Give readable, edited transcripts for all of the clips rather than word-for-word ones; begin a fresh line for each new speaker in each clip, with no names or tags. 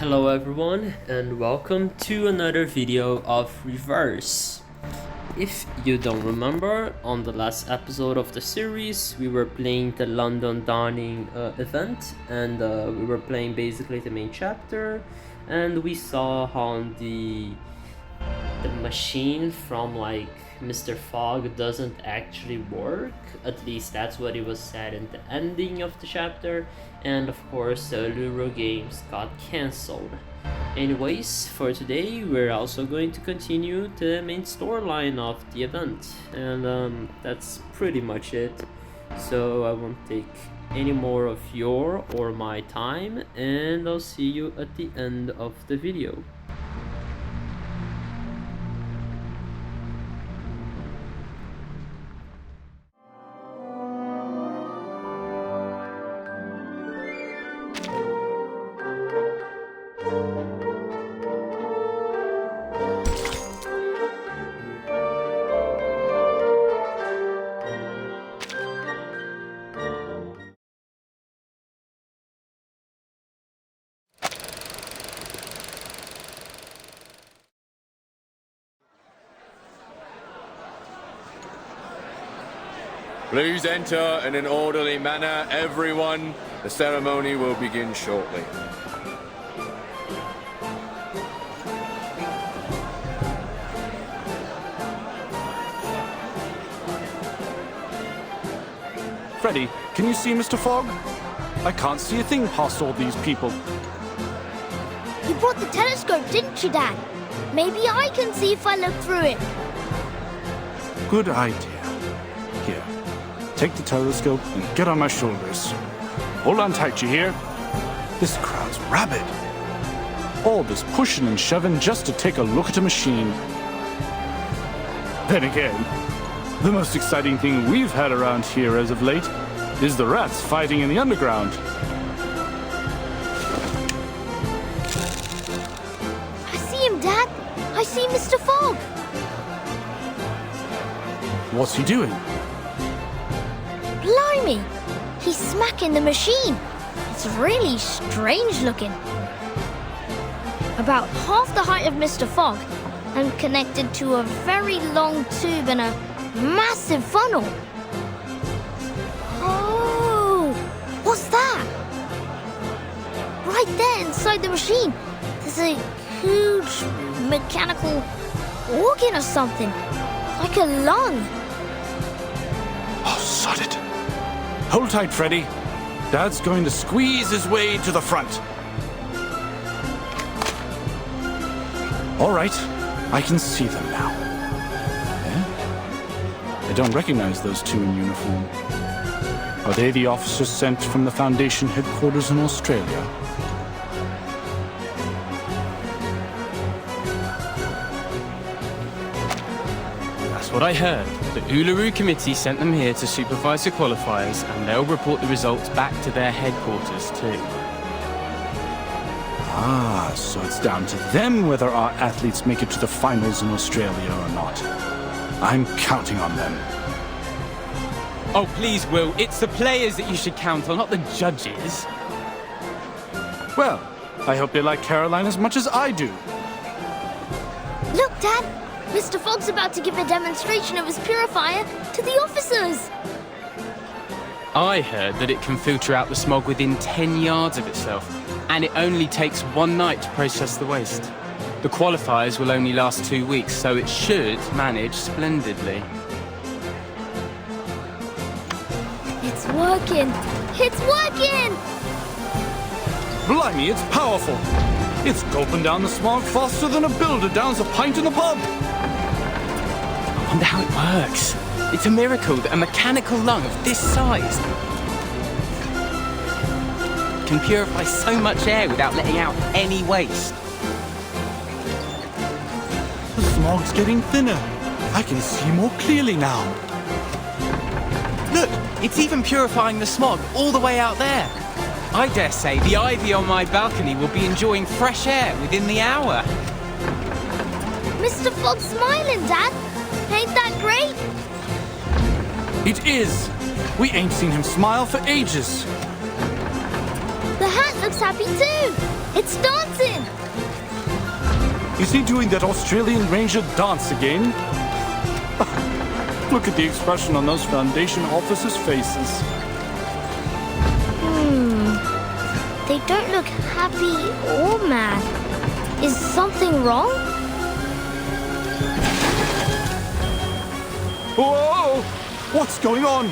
Hello everyone and welcome to another video of Reverse. If you don't remember, on the last episode of the series we were playing the London Dawning event, and we were playing basically the main chapter, and we saw how the machine from like Mr. Fogg doesn't actually work. At least that's what it was said in the ending of the chapter, and of course the Luro games got cancelled. Anyways, for today we're also going to continue the main storyline of the event, and that's pretty much it. So I won't take any more of your or my time, and I'll see you at the end of the video.
Please enter in an orderly manner, everyone. The ceremony will begin shortly.
Freddy, can you see Mr. Fogg? I can't see a thing past all these people.
You brought the telescope, didn't you, Dad? Maybe I can see if I look through it.
Good idea. Here, take the telescope and get on my shoulders. Hold on tight, you hear? This crowd's rabid. All this pushing and shoving just to take a look at a machine. Then again, the most exciting thing we've had around here as of late is the rats fighting in the underground.
I see him, Dad. I see Mr. Fogg.
What's he doing?
Blimey! He's smacking the machine. It's really strange looking. About half the height of Mr. Fogg and connected to a very long tube and a massive funnel. Oh! What's that? Right there inside the machine, there's a huge mechanical organ or something. Like a lung.
Oh, sod it. Hold tight, Freddy. Dad's going to squeeze his way to the front. All right, I can see them now. Eh? I don't recognize those two in uniform. Are they the officers sent from the Foundation headquarters in Australia?
That's what I heard. The Uluru Committee sent them here to supervise the qualifiers, and they'll report the results back to their headquarters too.
Ah, so it's down to them whether our athletes make it to the finals in Australia or not. I'm counting on them.
Oh, please, Will. It's the players that you should count on, not the judges.
Well, I hope they like Caroline as much as I do.
Look, Dad. Mr. Fogg's about to give a demonstration of his purifier to the officers.
I heard that it can filter out the smog within 10 yards of itself, and it only takes one night to process the waste. The qualifiers will only last 2 weeks, so it should manage splendidly.
It's working. It's working!
Blimey, it's powerful. It's gulping down the smog faster than a builder downs a pint in a pub.
I wonder how it works. It's a miracle that a mechanical lung of this size can purify so much air without letting out any waste.
The smog's getting thinner. I can see more clearly now.
Look, it's even purifying the smog all the way out there. I dare say the ivy on my balcony will be enjoying fresh air within the hour.
Mr. Fogg's smiling, Dad. Ain't that great?
It is. We ain't seen him smile for ages.
The hat looks happy too. It's dancing!
Is he doing that Australian Ranger dance again? Look at the expression on those Foundation officers' faces.
They don't look happy or mad. Is something wrong?
Whoa! What's going on?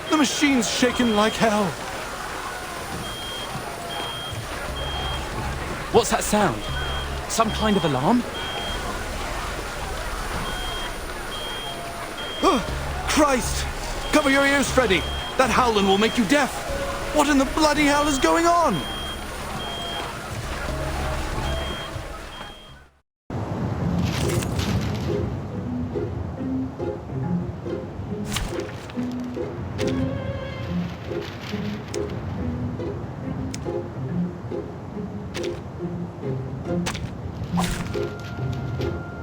The machine's shaking like hell.
What's that sound? Some kind of alarm?
Christ! Cover your ears, Freddy! That howling will make you deaf! What in the bloody hell is going on?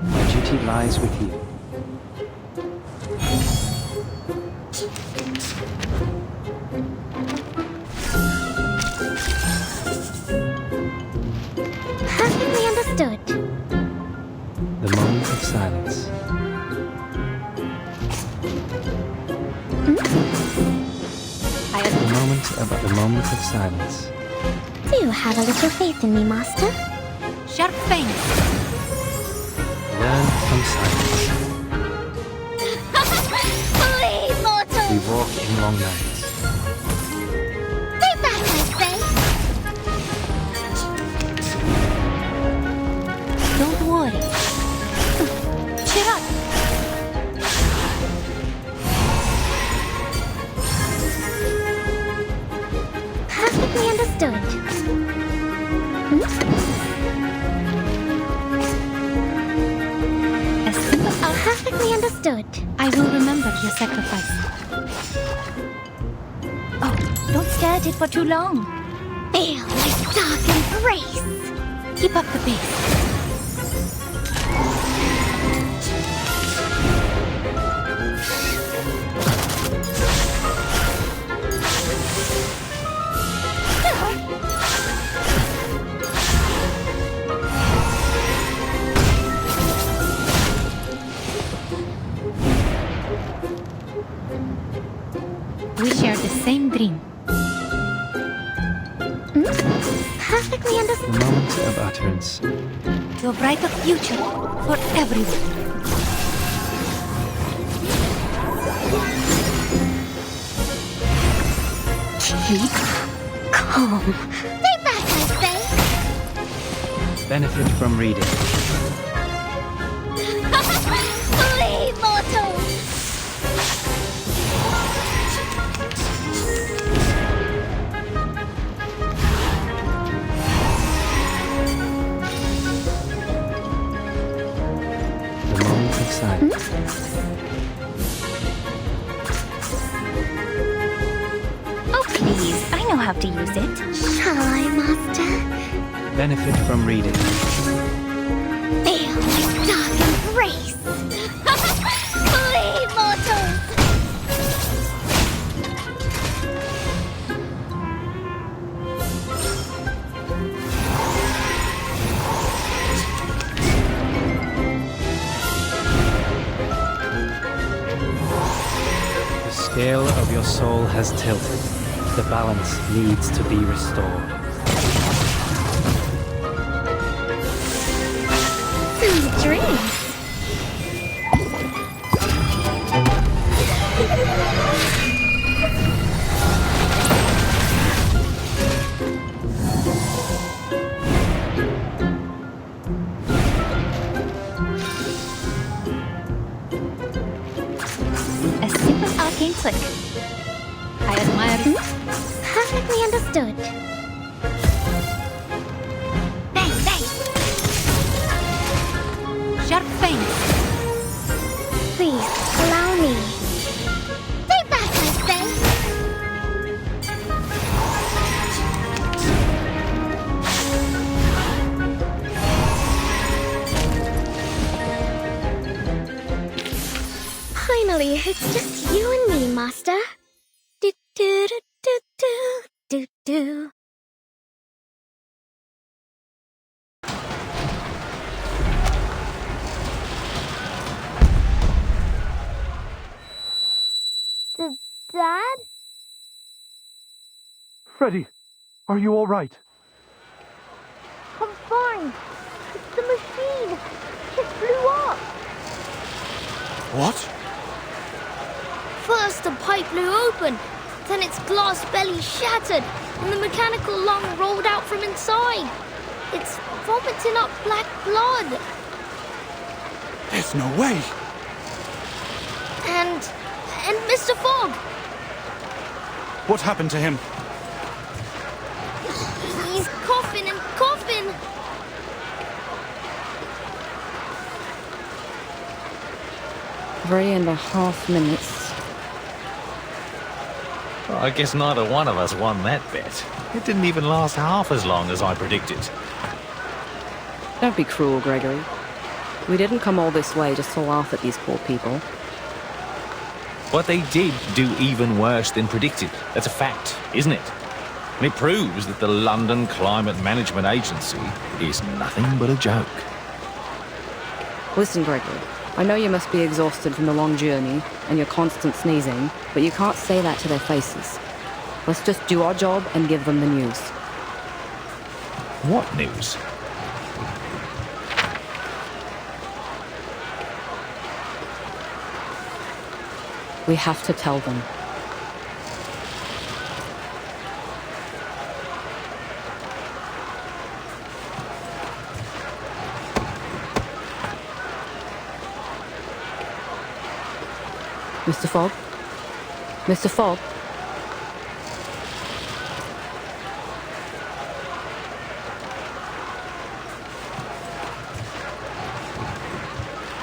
My duty lies with you.
Perfectly understood.
The moment of silence. The moment of silence.
Do have a little faith in me, Master.
Sharp fangs.
Learn from silence.
Flee, mortal!
We walk in long nights.
Stay back, I say!
Don't worry. Cheer up.
Perfectly understood.
As simple as
Perfectly understood.
I will remember your sacrifice. Oh, don't stare at it for too long.
Feel my dark embrace!
Keep up the pace. We share the same dream.
Perfectly understood.
The moment of utterance.
To a brighter future for everyone.
Keep calm. Stay back, I say!
Benefit from reading.
Flee, mortal!
The moment of silence.
Oh, please. I know how to use it.
Shall I, Master?
Benefit from reading.
Feel my dark embrace! Flee, mortals!
The scale of your soul has tilted. The balance needs to be restored.
Sweet dreams!
A simple arcane trick. I admire it.
Perfectly understood.
Bang, bang. Sharp fangs.
Please, allow me. Stay back, I say! Finally, it's just you and me, Master. Do do do do do do do. Dad?
Freddy, are you all right?
I'm fine. It's the machine. It blew up.
What?
First, the pipe blew open. Then its glass belly shattered, and the mechanical lung rolled out from inside. It's vomiting up black blood.
There's no way.
And Mr. Fogg.
What happened to him?
He's coughing and coughing.
3.5 minutes.
Well, I guess neither one of us won that bet. It didn't even last half as long as I predicted.
Don't be cruel, Gregory. We didn't come all this way just to laugh at these poor people.
But they did do even worse than predicted. That's a fact, isn't it? And it proves that the London Climate Management Agency is nothing but a joke.
Listen, Gregory. I know you must be exhausted from the long journey and your constant sneezing, but you can't say that to their faces. Let's just do our job and give them the news.
What news?
We have to tell them. Mr. Fogg? Mr. Fogg?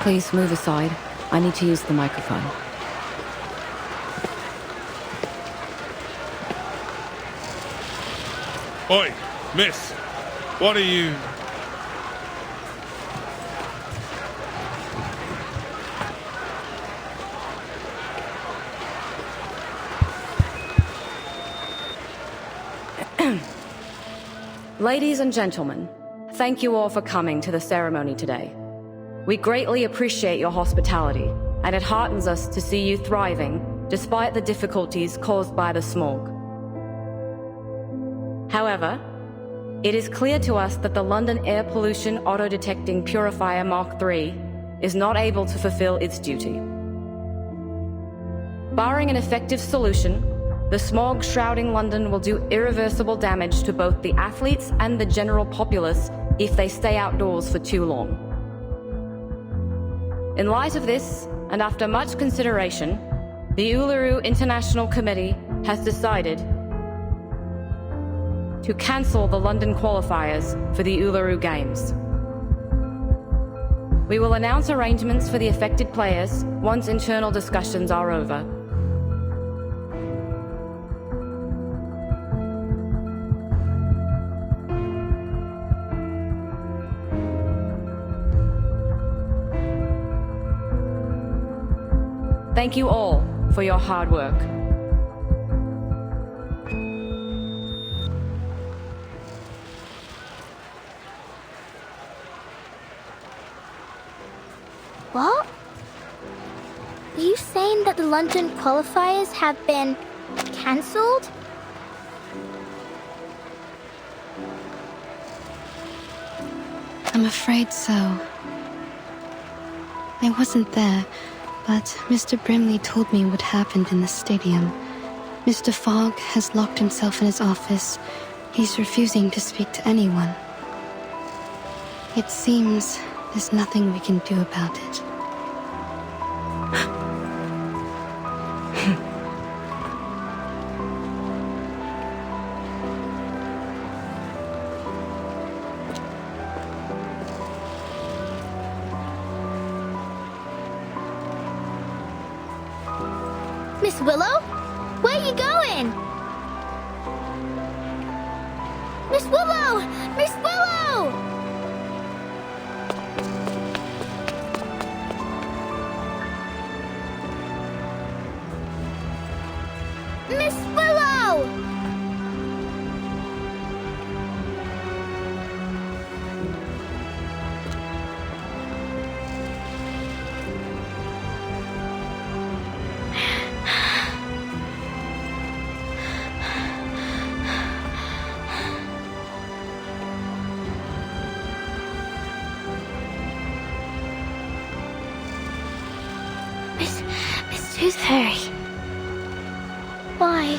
Please move aside. I need to use the microphone.
Oi, miss! What are you...
Ladies and gentlemen, thank you all for coming to the ceremony today. We greatly appreciate your hospitality, and it heartens us to see you thriving despite the difficulties caused by the smog. However, it is clear to us that the London Air Pollution Auto-Detecting Purifier Mark III is not able to fulfill its duty. Barring an effective solution, the smog shrouding London will do irreversible damage to both the athletes and the general populace if they stay outdoors for too long. In light of this, and after much consideration, the Uluru International Committee has decided to cancel the London qualifiers for the Uluru Games. We will announce arrangements for the affected players once internal discussions are over. Thank you all for your hard work.
What? Are you saying that the London qualifiers have been cancelled?
I'm afraid so. I wasn't there, but Mr. Brimley told me what happened in the stadium. Mr. Fogg has locked himself in his office. He's refusing to speak to anyone. It seems there's nothing we can do about it.
Miss Willow? Where are you going? Miss Willow! Miss Willow! Miss Willow! Tooth Fairy. Why?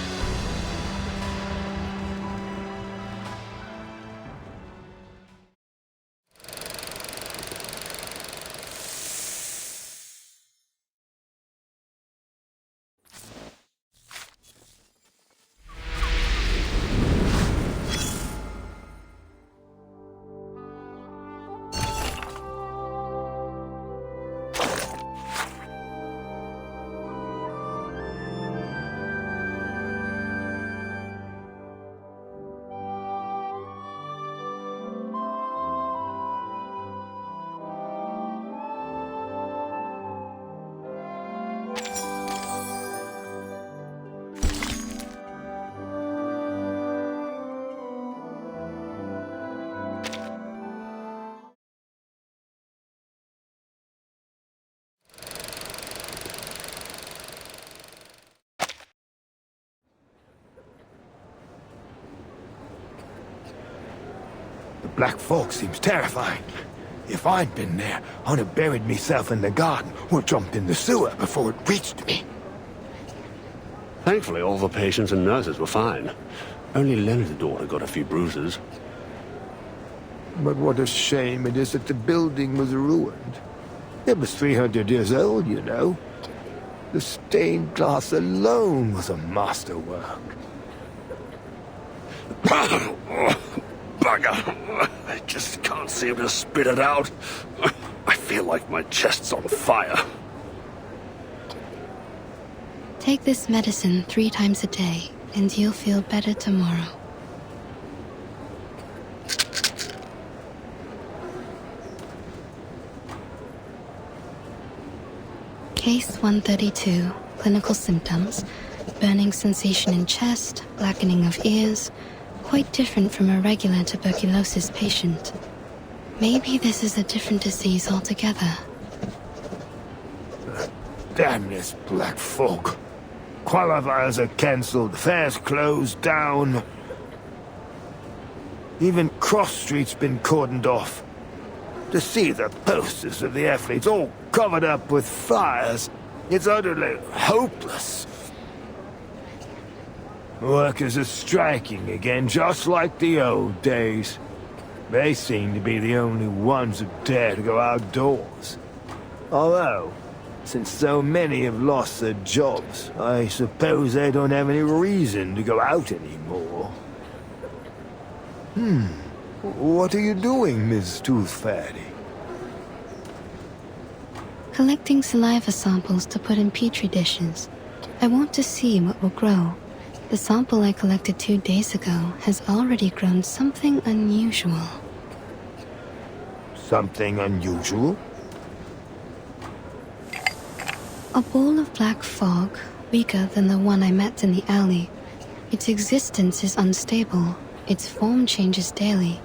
The black fog seems terrifying. If I'd been there, I'd have buried myself in the garden or jumped in the sewer before it reached me.
Thankfully, all the patients and nurses were fine. Only Leonard's daughter got a few bruises.
But what a shame it is that the building was ruined. It was 300 years old, you know. The stained glass alone was a masterwork.
Bugger! I just can't seem to spit it out. I feel like my chest's on fire.
Take this medicine 3 times a day, and you'll feel better tomorrow. Case 132, clinical symptoms. Burning sensation in chest, blackening of ears. Quite different from a regular tuberculosis patient. Maybe this is a different disease altogether.
Damn this black fog. Qualifiers are cancelled, fairs closed down. Even Cross Street's been cordoned off. To see the posters of the athletes all covered up with fires, it's utterly hopeless. Workers are striking again, just like the old days. They seem to be the only ones who dare to go outdoors. Although, since so many have lost their jobs, I suppose they don't have any reason to go out anymore. What are you doing, Miss Tooth Fairy?
Collecting saliva samples to put in petri dishes. I want to see what will grow. The sample I collected 2 days ago has already grown something unusual.
Something unusual?
A ball of black fog, weaker than the one I met in the alley. Its existence is unstable. Its form changes daily.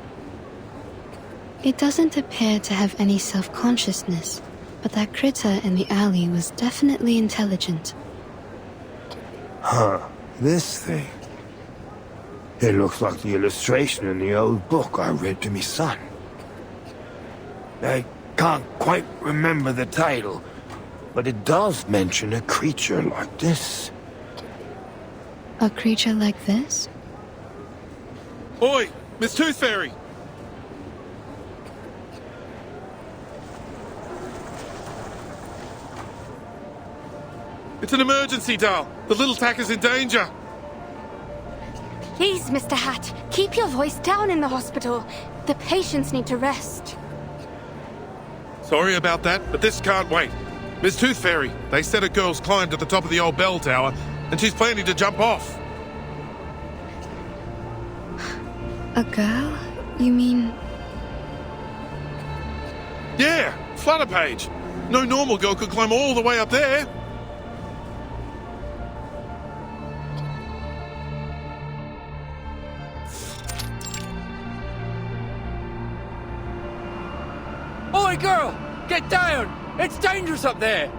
It doesn't appear to have any self-consciousness, but that critter in the alley was definitely intelligent.
Huh. This thing. It looks like the illustration in the old book I read to me son. I can't quite remember the title, but it does mention a creature like this.
A creature like this?
Oi, Miss Tooth Fairy! It's an emergency, Dal. The little tack is in danger.
Please, Mr. Hat, keep your voice down in the hospital. The patients need to rest.
Sorry about that, but this can't wait. Miss Tooth Fairy, they said a girl's climbed to the top of the old bell tower, and she's planning to jump off.
A girl? You mean...
Yeah, Flutterpage. No normal girl could climb all the way up there.
Oi, girl! Get down! It's dangerous up there!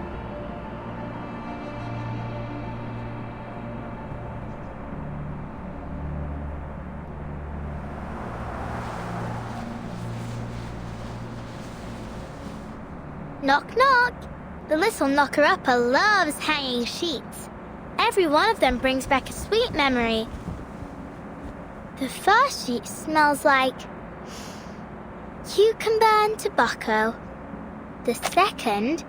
Knock, knock. The little knocker-upper loves hanging sheets. Every one of them brings back a sweet memory. The first sheet smells like cucumber and tobacco. The second,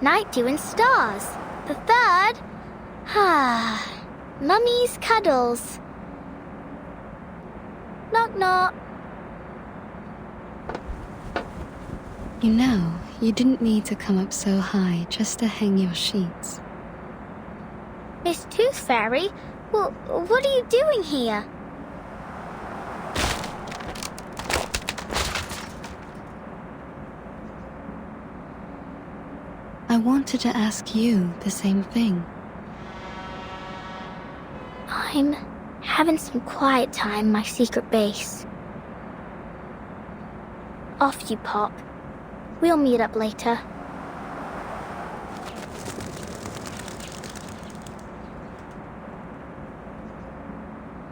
night dew and stars. The third, mummy's cuddles. Knock knock.
You know, you didn't need to come up so high just to hang your sheets.
Miss Tooth Fairy, well, what are you doing here?
I wanted to ask you the same thing.
I'm having some quiet time in my secret base. Off you pop. We'll meet up later.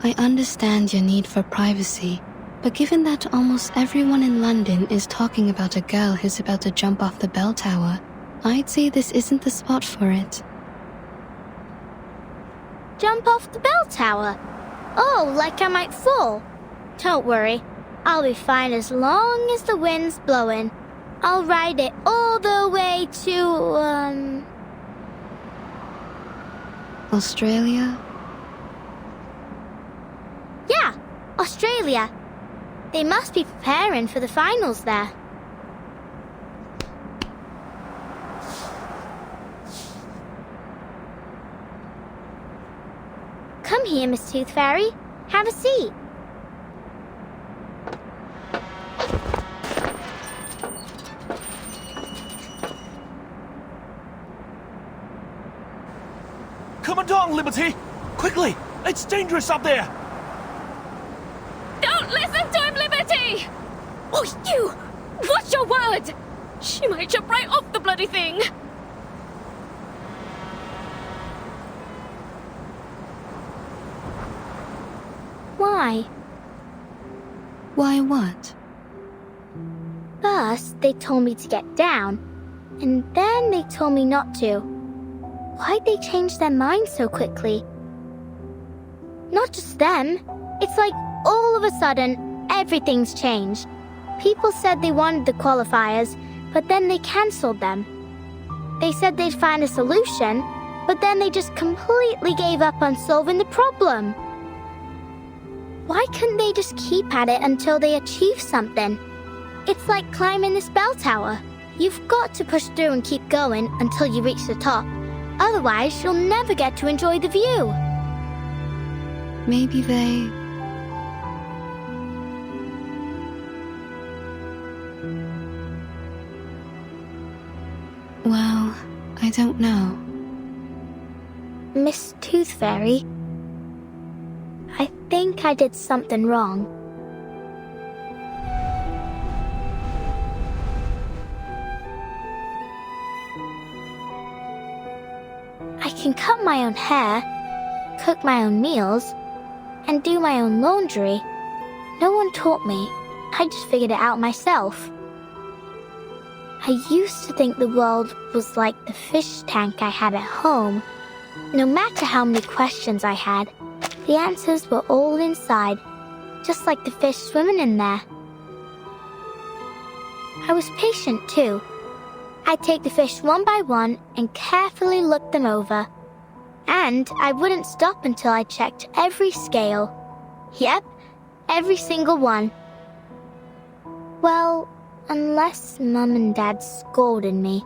I understand your need for privacy, but given that almost everyone in London is talking about a girl who's about to jump off the bell tower, I'd say this isn't the spot for it.
Jump off the bell tower? Oh, like I might fall? Don't worry, I'll be fine as long as the wind's blowing. I'll ride it all the way to,
Australia?
Yeah, Australia. They must be preparing for the finals there. Come here, Miss Tooth Fairy. Have a seat.
Come along, Liberty! Quickly! It's dangerous up there!
Don't listen to him, Liberty! Oh, you! Watch your word! She might jump right off the bloody thing!
Why?
Why what?
First, they told me to get down, and then they told me not to. Why'd they change their minds so quickly? Not just them. It's like all of a sudden, everything's changed. People said they wanted the qualifiers, but then they cancelled them. They said they'd find a solution, but then they just completely gave up on solving the problem. Why couldn't they just keep at it until they achieve something? It's like climbing this bell tower. You've got to push through and keep going until you reach the top. Otherwise, you'll never get to enjoy the view.
Maybe they... Well, I don't know.
Miss Tooth Fairy, I think I did something wrong. I can cut my own hair, cook my own meals, and do my own laundry. No one taught me. I just figured it out myself. I used to think the world was like the fish tank I had at home. No matter how many questions I had, the answers were all inside, just like the fish swimming in there. I was patient too. I'd take the fish one by one and carefully look them over. And I wouldn't stop until I checked every scale. Yep, every single one. Well, unless Mum and Dad scolded me.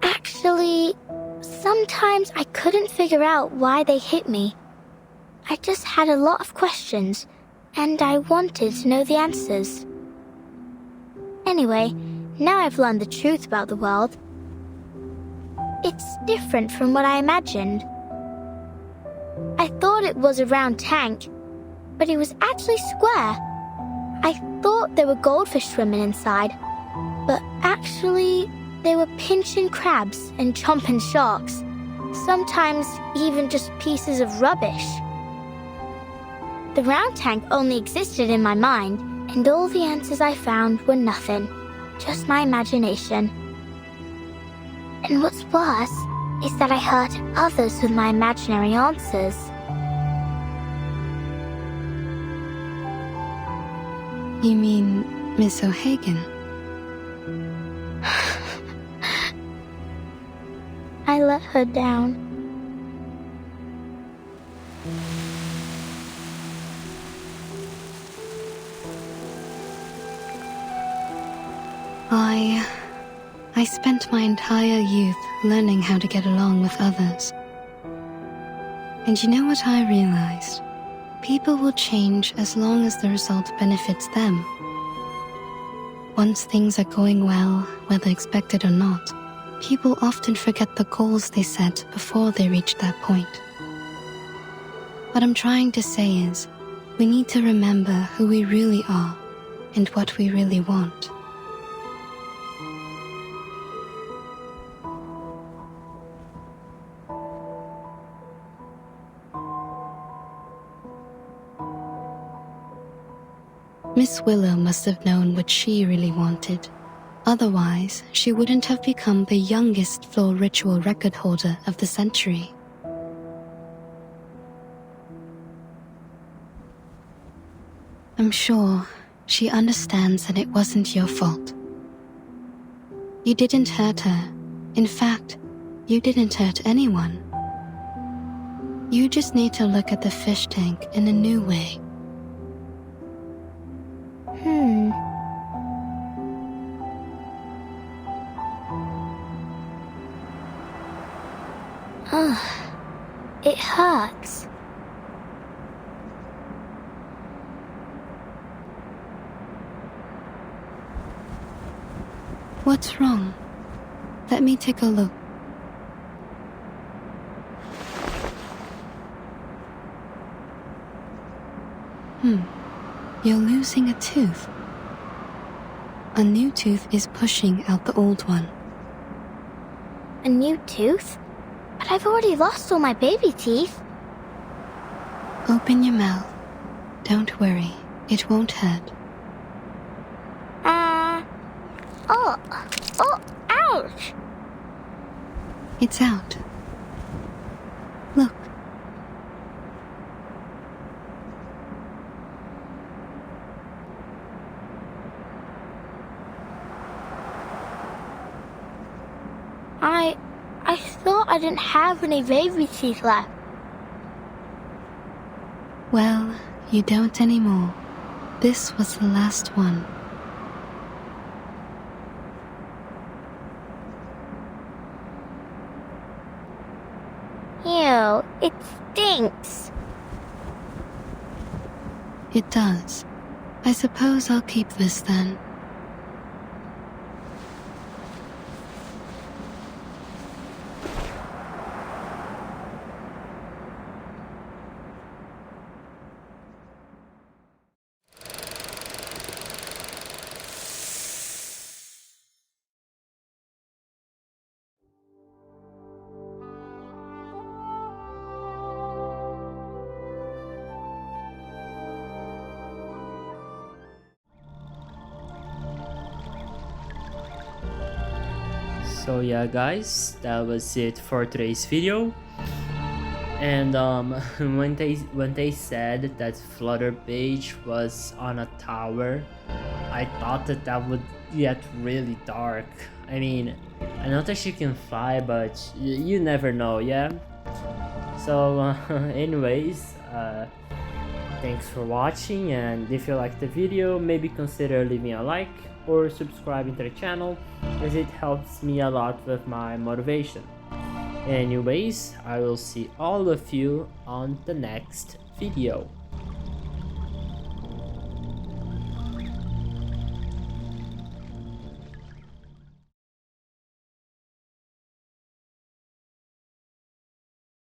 Actually, sometimes I couldn't figure out why they hit me. I just had a lot of questions, and I wanted to know the answers. Anyway, now I've learned the truth about the world. It's different from what I imagined. I thought it was a round tank, but it was actually square. I thought there were goldfish swimming inside, but actually there were pinching crabs and chomping sharks, sometimes even just pieces of rubbish. The round tank only existed in my mind, and all the answers I found were nothing, just my imagination. And what's worse is that I hurt others with my imaginary answers.
You mean Miss O'Hagan?
I let her down.
I spent my entire youth learning how to get along with others. And you know what I realized? People will change as long as the result benefits them. Once things are going well, whether expected or not, people often forget the goals they set before they reach that point. What I'm trying to say is, we need to remember who we really are and what we really want. Miss Willow must have known what she really wanted. Otherwise, she wouldn't have become the youngest floor ritual record holder of the century. I'm sure she understands that it wasn't your fault. You didn't hurt her. In fact, you didn't hurt anyone. You just need to look at the fish tank in a new way.
It hurts.
What's wrong? Let me take a look. You're losing a tooth. A new tooth is pushing out the old one.
A new tooth? But I've already lost all my baby teeth.
Open your mouth. Don't worry, it won't hurt.
Ouch!
It's out. Look.
I thought I didn't have any baby teeth left.
Well, you don't anymore. This was the last one.
Ew, it stinks.
It does. I suppose I'll keep this then.
So yeah guys, that was it for today's video. And when they said that Flutter Page was on a tower, I thought that would get really dark. I mean, I know that she can fly, but you never know, yeah? So anyways, thanks for watching, and if you liked the video, maybe consider leaving a like or subscribing to the channel, as it helps me a lot with my motivation. Anyways, I will see all of you on the next video.